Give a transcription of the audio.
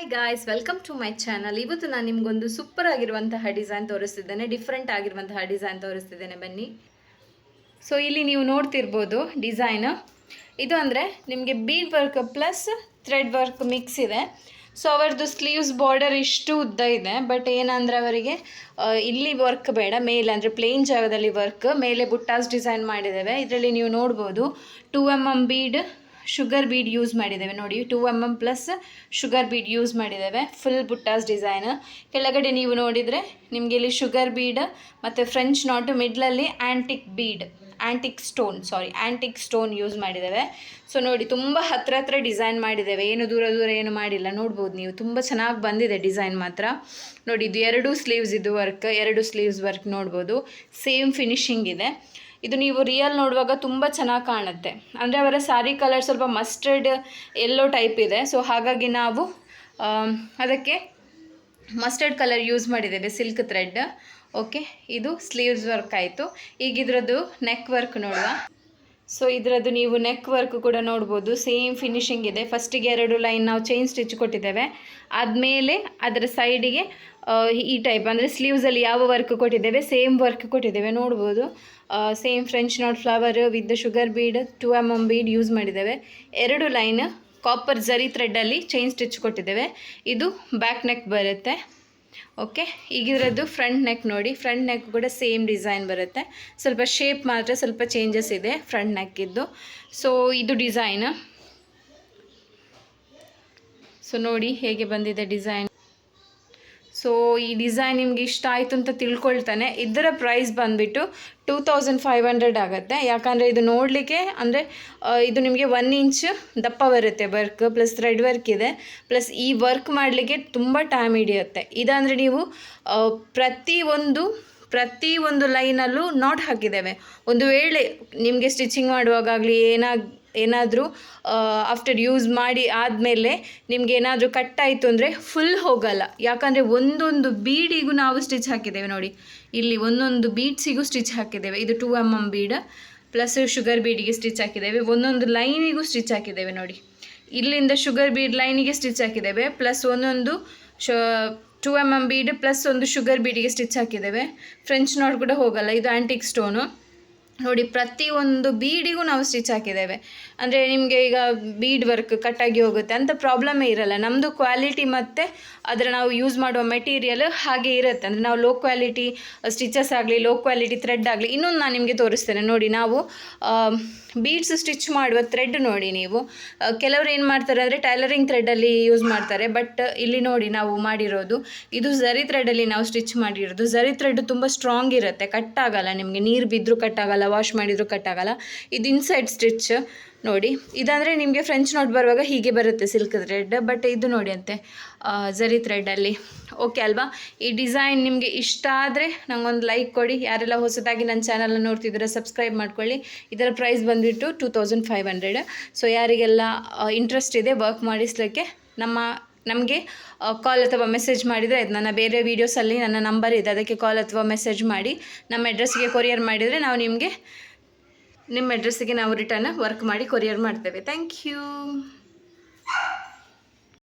Hi guys, welcome to my channel. ಇವತ್ತು ನಾನು ನಿಮಗೊಂದು ಸೂಪರ್ ಆಗಿರುವಂತಹ ಡಿಸೈನ್ ತೋರಿಸ್ತಿದ್ದೇನೆ, ಡಿಫ್ರೆಂಟ್ ಆಗಿರುವಂತಹ ಡಿಸೈನ್ ತೋರಿಸ್ತಿದ್ದೇನೆ. ಬನ್ನಿ. ಸೊ ಇಲ್ಲಿ ನೀವು ನೋಡ್ತಿರ್ಬೋದು ಡಿಸೈನ್. ಇದು ಅಂದರೆ ನಿಮಗೆ bead work plus thread work mix ಇದೆ. ಸೊ ಅವರದ್ದು ಸ್ಲೀವ್ಸ್ ಬಾರ್ಡರ್ ಇಷ್ಟು ಉದ್ದ ಇದೆ. ಬಟ್ ಏನಂದರೆ ಅವರಿಗೆ ಇಲ್ಲಿ ವರ್ಕ್ ಬೇಡ, ಮೇಲೆ ಅಂದರೆ ಪ್ಲೇನ್ ಜಾಗದಲ್ಲಿ ವರ್ಕ್, ಮೇಲೆ ಬುಟ್ಟಾಸ್ ಡಿಸೈನ್ ಮಾಡಿದ್ದೇವೆ. ಇದರಲ್ಲಿ ನೀವು ನೋಡ್ಬೋದು 2 mm bead sugar bead use ಮಾಡಿದ್ದೇವೆ. ನೋಡಿ, 2 mm plus sugar bead use ಮಾಡಿದ್ದೇವೆ. ಫುಲ್ ಬುಟ್ಟಾಸ್ ಡಿಸೈನ್. ಕೆಳಗಡೆ ನೀವು ನೋಡಿದರೆ ನಿಮಗೆ ಇಲ್ಲಿ ಶುಗರ್ ಬೀಡ್ ಮತ್ತು ಫ್ರೆಂಚ್ ನಾಟ್, ಮಿಡ್ಲಲ್ಲಿ ಆ್ಯಂಟಿಕ್ ಸ್ಟೋನ್ ಯೂಸ್ ಮಾಡಿದ್ದೇವೆ. ಸೊ ನೋಡಿ, ತುಂಬ ಹತ್ರ ಡಿಸೈನ್ ಮಾಡಿದ್ದೇವೆ, ಏನು ದೂರ ಏನು ಮಾಡಿಲ್ಲ. ನೋಡ್ಬೋದು ನೀವು, ತುಂಬ ಚೆನ್ನಾಗಿ ಬಂದಿದೆ ಡಿಸೈನ್ ಮಾತ್ರ. ನೋಡಿ, ಇದು 2 ಸ್ಲೀವ್ಸ್ ಇದು ವರ್ಕ್, 2 ಸ್ಲೀವ್ಸ್ ವರ್ಕ್ ನೋಡ್ಬೋದು. ಸೇಮ್ ಫಿನಿಶಿಂಗ್ ಇದೆ. ಇದು ನೀವು ರಿಯಲ್ ನೋಡುವಾಗ ತುಂಬ ಚೆನ್ನಾಗಿ ಕಾಣುತ್ತೆ. ಅಂದರೆ ಅವರ ಸ್ಯಾರಿ ಕಲರ್ ಸ್ವಲ್ಪ ಮಸ್ಟರ್ಡ್ ಎಲ್ಲೋ ಟೈಪ್ ಇದೆ. ಸೊ ಹಾಗಾಗಿ ನಾವು ಅದಕ್ಕೆ ಮಸ್ಟರ್ಡ್ ಕಲರ್ ಯೂಸ್ ಮಾಡಿದ್ದೇವೆ, ಸಿಲ್ಕ್ ಥ್ರೆಡ್. ಓಕೆ, ಇದು ಸ್ಲೀವ್ಸ್ ವರ್ಕ್ ಆಯಿತು. ಈಗ ಇದರದ್ದು ನೆಕ್ ವರ್ಕ್ ನೋಡುವ. ಸೊ ಇದರದ್ದು ನೀವು ನೆಕ್ ವರ್ಕ್ ಕೂಡ ನೋಡ್ಬೋದು, ಸೇಮ್ ಫಿನಿಶಿಂಗ್ ಇದೆ. ಫಸ್ಟಿಗೆ 2 ಲೈನ್ ನಾವು ಚೈನ್ ಸ್ಟಿಚ್ ಕೊಟ್ಟಿದ್ದೇವೆ. ಆದಮೇಲೆ ಅದರ ಸೈಡಿಗೆ ಈ ಟೈಪ್ ಅಂದರೆ ಸ್ಲೀವ್ಸಲ್ಲಿ ಯಾವ ವರ್ಕ್ ಕೊಟ್ಟಿದ್ದೇವೆ ಸೇಮ್ ವರ್ಕ್ ಕೊಟ್ಟಿದ್ದೇವೆ. ನೋಡ್ಬೋದು, same French knot flower with sugar bead 2 mm bead use ಮಾಡಿದ್ದೇವೆ. 2 ಲೈನ್ ಕಾಪರ್ ಜರಿ ಥ್ರೆಡ್ಡಲ್ಲಿ ಚೈನ್ ಸ್ಟಿಚ್ ಕೊಟ್ಟಿದ್ದೇವೆ. ಇದು ಬ್ಯಾಕ್ ನೆಕ್ ಬರುತ್ತೆ. ಓಕೆ, ಈಗ ಇದರದ್ದು ಫ್ರಂಟ್ ನೆಕ್ ನೋಡಿ. ಫ್ರಂಟ್ ನೆಕ್ ಕೂಡ ಸೇಮ್ ಡಿಸೈನ್ ಬರುತ್ತೆ, ಸ್ವಲ್ಪ ಶೇಪ್ ಮಾತ್ರ ಸ್ವಲ್ಪ ಚೇಂಜಸ್ ಇದೆ ಫ್ರಂಟ್ ನೆಕ್ಕಿದ್ದು. ಸೊ ಇದು ಡಿಸೈನ್. ಸೊ ನೋಡಿ ಹೇಗೆ ಬಂದಿದೆ ಡಿಸೈನ್. ಸೊ ಈ ಡಿಸೈನ್ ನಿಮಗೆ ಇಷ್ಟ ಆಯಿತು ಅಂತ ತಿಳ್ಕೊಳ್ತಾನೆ. ಇದರ ಪ್ರೈಸ್ ಬಂದುಬಿಟ್ಟು 2500 ಆಗುತ್ತೆ. ಯಾಕಂದರೆ ಇದು ನೋಡಲಿಕ್ಕೆ ಅಂದರೆ ಇದು ನಿಮಗೆ 1 ಇಂಚ್ ದಪ್ಪ ಬರುತ್ತೆ ವರ್ಕ್, ಪ್ಲಸ್ ಥ್ರೆಡ್ ವರ್ಕ್ ಇದೆ, ಪ್ಲಸ್ ಈ ವರ್ಕ್ ಮಾಡಲಿಕ್ಕೆ ತುಂಬ ಟೈಮ್ ಹಿಡಿಯುತ್ತೆ. ಇದಂದರೆ ನೀವು ಪ್ರತಿಯೊಂದು ಲೈನಲ್ಲೂ ನಾಟ್ ಹಾಕಿದ್ದೇವೆ. ಒಂದು ವೇಳೆ ನಿಮಗೆ ಸ್ಟಿಚಿಂಗ್ ಮಾಡುವಾಗಲಿ ಏನಾದರೂ ಆಫ್ಟರ್ ಯೂಸ್ ಮಾಡಿ ಆದಮೇಲೆ ನಿಮ್ಗೆ ಏನಾದರೂ ಕಟ್ಟಾಯಿತು ಅಂದರೆ ಫುಲ್ ಹೋಗಲ್ಲ. ಯಾಕಂದರೆ ಒಂದೊಂದು ಬೀಡಿಗೂ ನಾವು ಸ್ಟಿಚ್ ಹಾಕಿದ್ದೇವೆ. ನೋಡಿ, ಇಲ್ಲಿ ಒಂದೊಂದು ಬೀಡ್ಸಿಗೂ ಸ್ಟಿಚ್ ಹಾಕಿದ್ದೇವೆ. ಇದು 2 mm ಬೀಡ್ ಪ್ಲಸ್ ಶುಗರ್ ಬೀಡಿಗೆ ಸ್ಟಿಚ್ ಹಾಕಿದ್ದೇವೆ. ಒಂದೊಂದು ಲೈನಿಗೂ ಸ್ಟಿಚ್ ಹಾಕಿದ್ದೇವೆ. ನೋಡಿ, ಇಲ್ಲಿಂದ ಶುಗರ್ ಬೀಡ್ ಲೈನಿಗೆ ಸ್ಟಿಚ್ ಹಾಕಿದ್ದೇವೆ, ಪ್ಲಸ್ ಒಂದೊಂದು 2 mm ಬೀಡ್ ಪ್ಲಸ್ ಒಂದು ಶುಗರ್ ಬೀಡಿಗೆ ಸ್ಟಿಚ್ ಹಾಕಿದ್ದೇವೆ. ಫ್ರೆಂಚ್ ನಾಟ್ ಕೂಡ ಹೋಗಲ್ಲ. ಇದು ಆ್ಯಂಟಿಕ್ ಸ್ಟೋನು. ನೋಡಿ, ಪ್ರತಿಯೊಂದು ಬೀಡಿಗೂ ನಾವು ಸ್ಟಿಚ್ ಹಾಕಿದ್ದೇವೆ. ಅಂದರೆ ನಿಮಗೆ ಈಗ ಬೀಡ್ ವರ್ಕ್ ಕಟ್ಟಾಗಿ ಹೋಗುತ್ತೆ ಅಂತ ಪ್ರಾಬ್ಲಮೇ ಇರಲ್ಲ. ನಮ್ಮದು ಕ್ವಾಲಿಟಿ ಮತ್ತು ಅದರ ನಾವು ಯೂಸ್ ಮಾಡುವ ಮೆಟೀರಿಯಲ್ ಹಾಗೆ ಇರುತ್ತೆ. ಅಂದರೆ ನಾವು ಲೋ ಕ್ವಾಲಿಟಿ ಸ್ಟಿಚಸ್ ಆಗಲಿ, ಲೋ ಕ್ವಾಲಿಟಿ ಥ್ರೆಡ್ ಆಗಲಿ. ಇನ್ನೊಂದು ನಾನು ನಿಮಗೆ ತೋರಿಸ್ತೇನೆ. ನೋಡಿ, ನಾವು ಬೀಡ್ಸ್ ಸ್ಟಿಚ್ ಮಾಡುವ ಥ್ರೆಡ್ ನೋಡಿ. ನೀವು ಕೆಲವರು ಏನು ಮಾಡ್ತಾರೆ ಅಂದರೆ ಟೈಲರಿಂಗ್ ಥ್ರೆಡ್ಡಲ್ಲಿ ಯೂಸ್ ಮಾಡ್ತಾರೆ. ಬಟ್ ಇಲ್ಲಿ ನೋಡಿ, ನಾವು ಮಾಡಿರೋದು ಇದು ಝರಿ ಥ್ರೆಡ್ಡಲ್ಲಿ ನಾವು ಸ್ಟಿಚ್ ಮಾಡಿರೋದು. ಝರಿ ಥ್ರೆಡ್ ತುಂಬ ಸ್ಟ್ರಾಂಗ್ ಇರುತ್ತೆ, ಕಟ್ಟಾಗಲ್ಲ. ನಿಮಗೆ ನೀರು ಬಿದ್ದರೂ ಕಟ್ಟಾಗಲ್ಲ, ವಾಶ್ ಮಾಡಿದರೂ ಕಟ್ಟಾಗಲ್ಲ. ಇದು ಇನ್ಸೈಡ್ ಸ್ಟಿಚ್ ನೋಡಿ. ಇದಂದರೆ ನಿಮಗೆ ಫ್ರೆಂಚ್ ನಾಟ್ ಬರುವಾಗ ಹೀಗೆ ಬರುತ್ತೆ ಸಿಲ್ಕ್ ಥ್ರೆಡ್. ಬಟ್ ಇದು ನೋಡಿ ಅಂತೆ ಝರಿ ಥ್ರೆಡ್ಡಲ್ಲಿ. ಓಕೆ ಅಲ್ವಾ? ಈ ಡಿಸೈನ್ ನಿಮಗೆ ಇಷ್ಟ ಆದರೆ ನನಗೊಂದು ಲೈಕ್ ಕೊಡಿ. ಯಾರೆಲ್ಲ ಹೊಸದಾಗಿ ನನ್ನ ಚಾನಲ್ನ ನೋಡ್ತಿದ್ದೀರ ಸಬ್ಸ್ಕ್ರೈಬ್ ಮಾಡ್ಕೊಳ್ಳಿ. ಇದರ ಪ್ರೈಸ್ ಬಂದುಬಿಟ್ಟು 2500. ಸೊ ಯಾರಿಗೆಲ್ಲ ಇಂಟ್ರೆಸ್ಟ್ ಇದೆ ವರ್ಕ್ ಮಾಡಿಸ್ಲಿಕ್ಕೆ ನಮಗೆ ಕಾಲ್ ಅಥವಾ ಮೆಸೇಜ್ ಮಾಡಿದರೆ ಇದು ನನ್ನ ಬೇರೆ ವೀಡಿಯೋಸಲ್ಲಿ ನನ್ನ ನಂಬರ್ ಇದೆ, ಅದಕ್ಕೆ ಕಾಲ್ ಅಥವಾ ಮೆಸೇಜ್ ಮಾಡಿ ನಮ್ಮ ಅಡ್ರೆಸ್ಗೆ ಕೊರಿಯರ್ ಮಾಡಿದರೆ ನಾವು ನಿಮಗೆ ನಿಮ್ಮ ಅಡ್ರೆಸ್ಸಿಗೆ ನಾವು ರಿಟರ್ನ್ ವರ್ಕ್ ಮಾಡಿ ಕೊರಿಯರ್ ಮಾಡ್ತೇವೆ. Thank you.